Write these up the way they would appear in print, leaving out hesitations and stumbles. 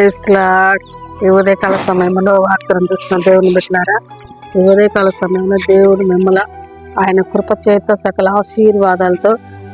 Praise lord. ఈ ఉదయకాల సమయంలో వార్తలను చూస్తున్న దేవుని బిడ్డలారా, ఈ ఉదయకాల సమయంలో దేవుడు మిమ్మల్ని ఆయన కృప చేత సకల ఆశీర్వాదాలతో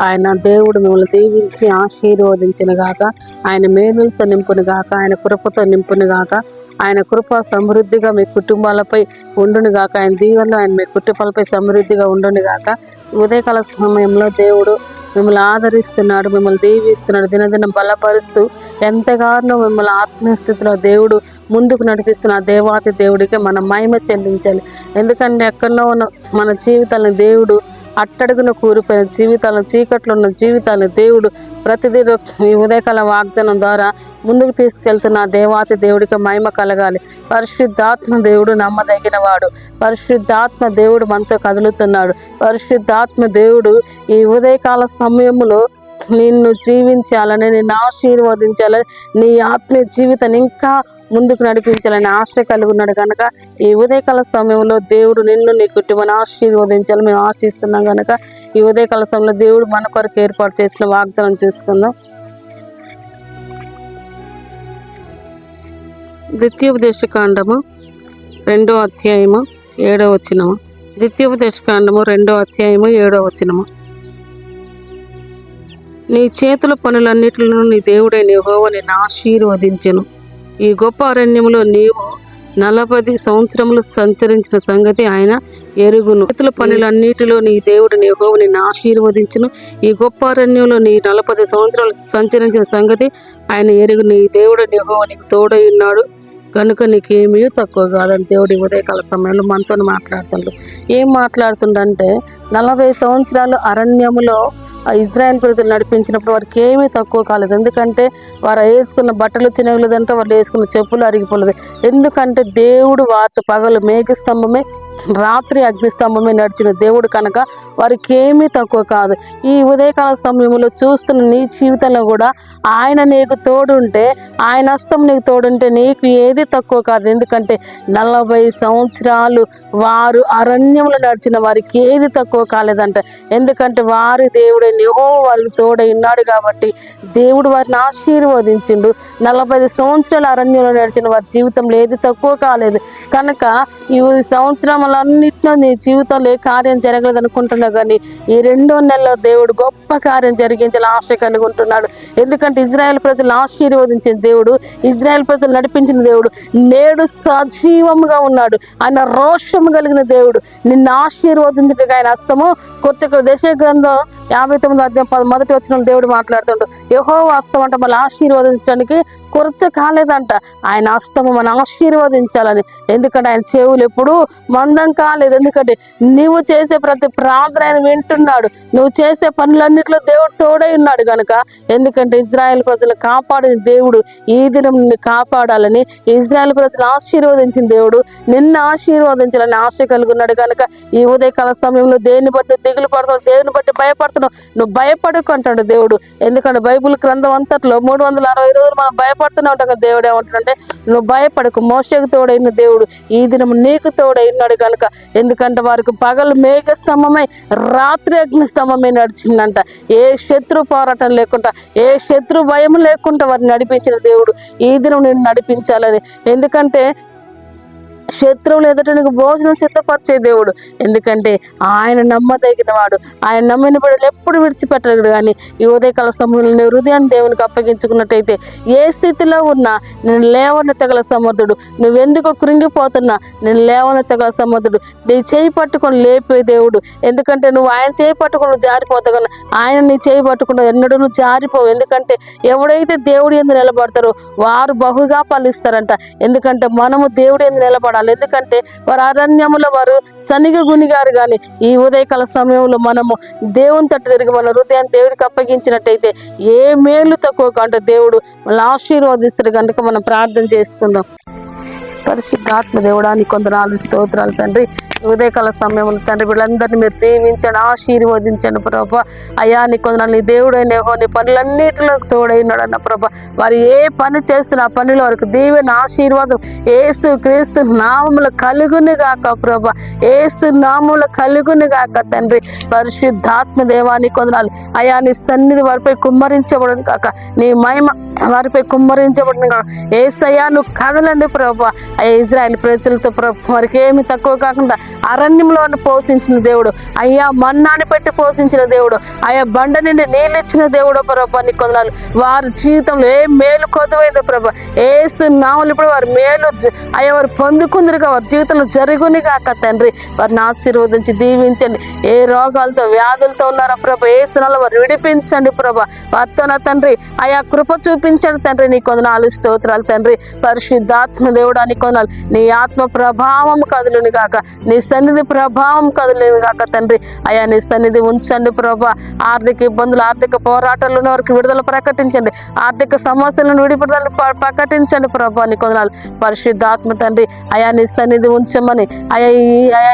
ఆయన దేవుడు మిమ్మల్ని దీవించి ఆశీర్వదించిన గాక, ఆయన మేలులతో నింపును గాక, ఆయన కృపతో నింపును గాక, ఆయన కృప సమృద్ధిగా మీ కుటుంబాలపై ఉండును గాక, ఆయన దీవెనలు ఆయన మీ కుటుంబాలపై సమృద్ధిగా ఉండును గాక. ఉదయకాల సమయంలో దేవుడు మిమ్మల్ని ఆదరిస్తున్నాడు, మిమ్మల్ని దీవిస్తున్నాడు, దినదినం బలపరుస్తూ ఎంతగానో మిమ్మల్ని ఆత్మీయ స్థితిలో దేవుడు ముందుకు నడిపిస్తున్న దేవాతి దేవుడికి మనం మహిమ చెల్లించాలి. ఎందుకంటే ఎక్కడో ఉన్న మన జీవితాలను దేవుడు అట్టడుగున కూరిపోయిన జీవితాలను, చీకట్లో ఉన్న జీవితాలను దేవుడు ప్రతిదిన ఈ ఉదయకాల వాగ్దానం ద్వారా ముందుకు తీసుకెళ్తున్న దేవాతి దేవుడికి మహిమ కలగాలి. పరిశుద్ధాత్మ దేవుడు నమ్మదగిన వాడు, పరిశుద్ధాత్మ దేవుడు మనతో కదులుతున్నాడు, పరిశుద్ధాత్మ దేవుడు ఈ ఉదయకాల సమయంలో నిన్ను జీవించాలని, నిన్ను ఆశీర్వదించాలని, నీ ఆత్మీయ జీవితాన్ని ఇంకా ముందుకు నడిపించాలని ఆశ కలిగి ఉన్నాడు కనుక ఈ ఉదయకాల సమయంలో దేవుడు నిన్ను నీ కుటుంబాన్ని ఆశీర్వదించాలని మేము ఆశిస్తున్నాం కనుక ఈ ఉదయకాల సమయంలో దేవుడు మన కొరకు ఏర్పాటు చేసిన వాగ్దానం చూసుకుందాం. ద్వితీయోపదేశకాండము 2వ అధ్యాయము 7వ వచనము. ద్వితీయోపదేశకాండము 2వ అధ్యాయము 7వ వచనము. నీ చేతుల పనులన్నిటిలో నీ దేవుడైన యెహోవా నిన్ను ఆశీర్వదించెను. ఈ గొప్ప అరణ్యంలో నీవు 40 సంవత్సరములు సంచరించిన సంగతి ఆయన ఎరుగును. చేతుల పనులన్నిటిలో నీ దేవుడైన యెహోవా నిన్ను ఆశీర్వదించును. ఈ గొప్ప అరణ్యంలో నీ 40 సంవత్సరాలు సంచరించిన సంగతి ఆయన ఎరుగును. నీ దేవుడైన యెహోవా నీకు తోడై ఉన్నాడు కనుక నీకేమీ తక్కువ కాదని దేవుడి ఉదయకాల సమయంలో మనతో మాట్లాడుతుండ్రు. ఏం మాట్లాడుతుండంటే 40 సంవత్సరాలు అరణ్యములో ఇజ్రాయెల్ ప్రజలు నడిపించినప్పుడు వారికి ఏమీ తక్కువ కాలేదు. ఎందుకంటే వారు వేసుకున్న బట్టలు చినగలేదంటే వాళ్ళు వేసుకున్న చెప్పులు అరిగిపోలేదు. ఎందుకంటే దేవుడు వారితో పగలు మేఘస్తంభమే, రాత్రి అగ్నిస్తంభమే నడిచిన దేవుడు కనుక వారికి ఏమీ తక్కువ కాదు. ఈ ఉదయకాల సమయంలో చూస్తున్న నీ జీవితంలో కూడా ఆయన నీకు తోడుంటే, ఆయన హస్తం నీకు తోడుంటే నీకు ఏది తక్కువ కాదు. ఎందుకంటే 40 సంవత్సరాలు వారు అరణ్యంలో నడిచిన వారికి ఏది తక్కువ కాలేదంట. ఎందుకంటే వారి దేవుడే యెహోవా వారికి తోడై ఉన్నాడు కాబట్టి దేవుడు వారిని ఆశీర్వదించిండు. 40 సంవత్సరాల అరణ్యంలో నడిచిన వారి జీవితంలో ఏది తక్కువ కాలేదు కనుక ఈ సంవత్సరాలన్నింటిలో నీ జీవితంలో ఏ కార్యం జరగలేదు అనుకుంటున్నా కానీ ఈ 2వ నెలలో దేవుడు గొప్ప కార్యం జరిగించాలని ఆశ కలిగి ఉంటున్నాడు. ఎందుకంటే ఇజ్రాయెల్ ప్రజలను ఆశీర్వదించిన దేవుడు, ఇజ్రాయెల్ ప్రజలు నడిపించిన దేవుడు నేడు సజీవంగా ఉన్నాడు. ఆయన రోషము కలిగిన దేవుడు నిన్ను ఆశీర్వదించడానికి ఆయన హస్తము దేశ గ్రంథం 59వ అధ్యాయం మొదటి వచనం దేవుడు మాట్లాడుతుంటాడు. యెహోవా హస్తం అంటే మళ్ళీ ఆశీర్వదించడానికి కొరచ కాలేదంట. ఆయన హస్తము మనం ఆశీర్వదించాలని. ఎందుకంటే ఆయన చెవులు ఎప్పుడు మందం కాలేదు. ఎందుకంటే నువ్వు చేసే ప్రతి ప్రార్థన ఆయన వింటున్నాడు. నువ్వు చేసే పనులన్నింటిలో దేవుడు తోడై ఉన్నాడు కనుక. ఎందుకంటే ఇజ్రాయెల్ ప్రజలు కాపాడిన దేవుడు ఈ దినం నిన్ను కాపాడాలని, ఇజ్రాయెల్ ప్రజలు ఆశీర్వదించిన దేవుడు నిన్ను ఆశీర్వదించాలని ఆశ కలిగి ఉన్నాడు కనుక ఈ ఉదయకాల సమయంలో దేన్ని బట్టి దిగులు పడుతున్నావు, దేవుని బట్టి భయపడుతున్నావు, నువ్వు భయపడుకుంటాడు దేవుడు. ఎందుకంటే బైబిల్ గ్రంథం అంతట్లో 360 రోజులు మనం భయపడుతూనే ఉంటాం కదా. దేవుడు ఏమంటాడంటే నువ్వు భయపడకు, మోషేకు తోడైన దేవుడు ఈ దినం నీకు తోడైనాడు కనుక. ఎందుకంటే వారికి పగలు మేఘస్తంభమై రాత్రి అగ్నిస్తంభమై నడిచిందంట. ఏ శత్రు పోరాటం లేకుండా, ఏ శత్రు భయం లేకుండా వారిని నడిపించిన దేవుడు ఈ దినం నేను నడిపించాలని. ఎందుకంటే శత్రువులు ఎదుట నీకు భోజనం సిద్ధపరిచే దేవుడు. ఎందుకంటే ఆయన నమ్మదగిన వాడు. ఆయన నమ్మిన బిడ్డలు ఎప్పుడు విడిచిపెట్టలేడు. కానీ ఈ ఉదయకాల సమయంలో నీ హృదయాన్ని దేవునికి అప్పగించుకున్నట్టయితే ఏ స్థితిలో ఉన్నా నేను లేవనెత్తగల సమర్థుడు. నువ్వెందుకు కృంగిపోతున్నా నేను లేవనెత్తగల సమర్థుడు. నీ చేయి పట్టుకొని లేపే దేవుడు. ఎందుకంటే నువ్వు ఆయన చేయి పట్టుకుని నువ్వు జారిపోతావు కానీ ఆయన నీ చేయి పట్టుకున్న ఎన్నడూ నువ్వు జారిపోవు. ఎందుకంటే ఎవడైతే దేవుడి యందు నిలబడతారో వారు బహుగా ఫలిస్తారంట. ఎందుకంటే మనము దేవుడి యందు నిలబడాలి. ఎందుకంటే వారు అరణ్యములో వారు సనిగ గునిగారు. కానీ ఈ ఉదయకాల సమయంలో మనము దేవుని తట్టు తిరిగి మన హృదయాన్ని దేవుడికి అప్పగించినట్టయితే ఏ మేలు తక్కువ కంటే దేవుడు మళ్ళీ ఆశీర్వదిస్తాడు కనుక మనం ప్రార్థన చేసుకుందాం. పరిశుద్ధాత్మ దేవుడానికి కొందనాలు స్తోత్రాలు తండ్రి. ఉదయకాల సమయంలో తండ్రి వీళ్ళందరినీ మీరు దీవించండి, ఆశీర్వదించండి ప్రభా. అయా నీ కొందనాలు నీ దేవుడైన యెహోవా నీ పనులన్నిటిలో తోడైనాడు అన్న ప్రభా. వారు ఏ పని చేస్తున్న ఆ పనిలో వారికి దీవెన ఆశీర్వాదం యేసు క్రీస్తు నామములు కలుగును గాక ప్రభా. యేసు నామములు కలుగును గాక తండ్రి. పరిశుద్ధాత్మ దేవాన్ని కొందనాలు అయా నీ సన్నిధి వారిపై కుమ్మరించబడును కాక, నీ మహిమ వారిపై కుమ్మరించబడిన కాక. యేసయ్యా నువ్వు కదలండి ప్రభా. అయ్యా ఇజ్రాయేల్ ప్రజలతో ప్రభు వారికి ఏమి తక్కువ కాకుండా అరణ్యంలో పోషించిన దేవుడు, అయ్యా మన్నాని పెట్టి పోషించిన దేవుడు, అయ్యా బండ నుండి నీళ్ళు ఇచ్చిన దేవుడు ప్రభా. నీ కొందనాలు వారి జీవితంలో ఏ మేలు కొదువైందో ప్రభా. యేసు నామములో ఇప్పుడు వారి మేలు అయ్యా వారు పొందుకుందరుగా వారి జీవితంలో జరుగుని కాక తండ్రి. వారిని ఆశీర్వదించి దీవించండి. ఏ రోగాలతో వ్యాధులతో ఉన్నారో ప్రభా యేసునామములో వారు విడిపించండి ప్రభా. వారితో నా తండ్రి అయా కృప చూపించండి తండ్రి. నీ కొందనాలు స్తోత్రాలు తండ్రి. పరిశుద్ధాత్మ దేవుడా నీ కొందనాలు నీ ఆత్మ ప్రభావం కదులుని కాక, నీ సన్నిధి ప్రభావం కదులుని కాక తండ్రి. అయా నీ సన్నిధి ఉంచండి ప్రభా. ఆర్థిక ఇబ్బందులు, ఆర్థిక పోరాటాలు ఉన్న వారికి విడుదల ప్రకటించండి. ఆర్థిక సమస్యలను విడుదల ప్రకటించండి ప్రభా. నీ కొందనాలు పరిశుద్ధాత్మ తండ్రి. అయా నీ సన్నిధి ఉంచమని అయా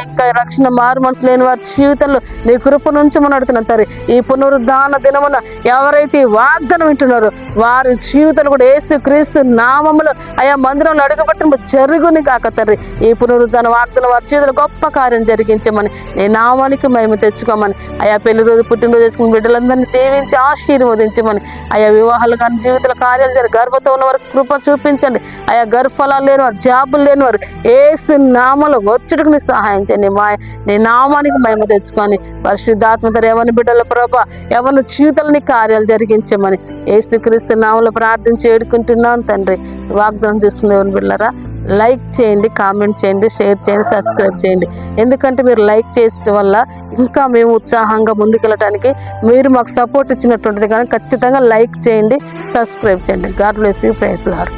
ఇంకా రక్షణ మారు మనసు లేని వారి జీవితంలో నీ కృప ఉంచమని అడుగుతున్నాను తండ్రి. ఈ పునరుద్ధాన దినమున ఎవరైతే వాగ్దానం వింటున్నారో వారి జీవితాలు కూడా యేసు క్రీస్తు నామములో అయా మందిరంలో అడుగుపెట్టిన జరుగుని కాక తండ్రి. ఈ పునరుద్ధాన వాగ్దానం వారి జీవితంలో గొప్ప కార్యం జరిగించమని నీ నామానికి మేము తెచ్చుకోమని అయా పెళ్లి రోజు పుట్టినరోజు చేసుకుని బిడ్డలందరినీ దీవించి ఆశీర్వదించమని అయా వివాహాలు కానీ జీవితాల కార్యాలు జరిగి గర్భతో ఉన్న వారికి కృప చూపించండి. అయా గర్భఫలాలు లేని వారు, జాబులు లేని వారు యేసు నామములో వచ్చుటకు నీ సహాయం చేయండి. నీ నామానికి మేము తెచ్చుకొని పరిశుద్ధాత్మతో ఎవరిని బిడ్డల ప్రభా ఎవరిని జీవితాలని కార్యాలు జరిగించమని యేసుక్రీస్తు నామములో ప్రార్థించి వేడుకుంటున్నాను తండ్రి. వాగ్దానం చూస్తుంది ఎవరిని బిడ్డలారా లైక్ చేయండి, కామెంట్ చేయండి, షేర్ చేయండి, సబ్స్క్రైబ్ చేయండి. ఎందుకంటే మీరు లైక్ చేయడం వల్ల ఇంకా మేము ఉత్సాహంగా ముందుకెళ్ళటానికి మీరు మాకు సపోర్ట్ ఇచ్చినటువంటిది. కానీ ఖచ్చితంగా లైక్ చేయండి, సబ్స్క్రైబ్ చేయండి. God bless you. Praise lord.